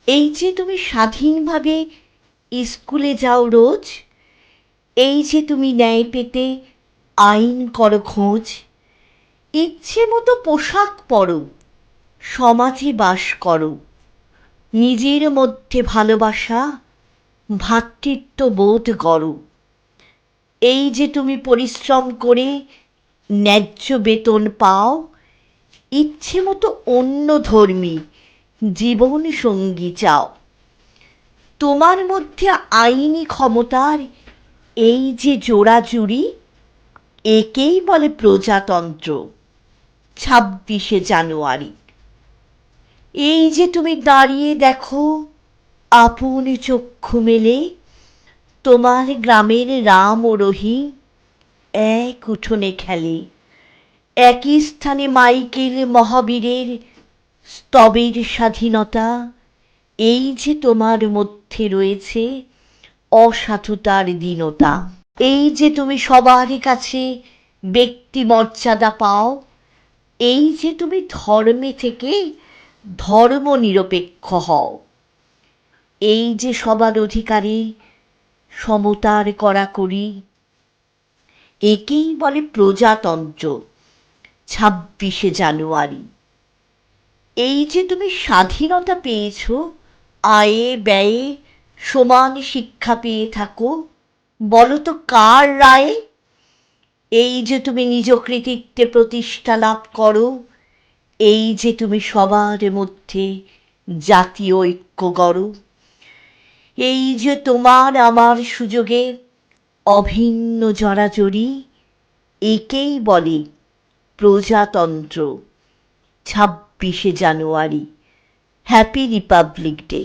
এই যে তুমি স্বাধীনভাবে স্কুলে যাও রোজ, এই যে তুমি ন্যায় পেতে আইন করো খোঁজ, ইচ্ছে মতো পোশাক পরো, সমাজে বাস করো, নিজের মধ্যে ভালোবাসা ভ্রাতৃত্ব বোধ করো। এই যে তুমি পরিশ্রম করে ন্যায্য বেতন পাও, ইচ্ছে মতো অন্য ধর্মী জীবন সঙ্গী চাও। তোমার মধ্যে আইনি ক্ষমতার এই যে জোড়াজুড়ি, একেই বলে প্রজাতন্ত্র। 26শে জানুয়ারি। এই যে তুমি দাঁড়িয়ে দেখো আপন চক্ষু মেলে, তোমার গ্রামের রাম ও রহিম এক উঠোনে খেলে, একই স্থানে মাইকেল মহাবীরের স্তবের স্বাধীনতা। এই যে তোমার মধ্যে রয়েছে অসাধুতার দীনতা। এই যে তুমি সবার কাছে ব্যক্তি মর্যাদা পাও, এই যে তুমি ধর্মে থেকে ধর্ম নিরপেক্ষ হও, এই যে সবার অধিকারে সমতার কড়াকড়ি, একেই বলে প্রজাতন্ত্র। 26শে জানুয়ারি। এই যে তুমি স্বাধীনতা পেয়েছ, আয়ে ব্যয়ে সমান শিক্ষা পেয়ে থাকো, বলো তো কার রায়ে? এই যে তুমি নিজ কৃতিত্বে প্রতিষ্ঠা লাভ করো, এই যে তুমি সবার মধ্যে জাতীয় ঐক্য গড়ো, এই যে তোমার আমার সুযোগের অভিন্ন জড়াজড়ি, একেই বলে প্রজাতন্ত্র। 26শে জানুয়ারি। Happy republic day.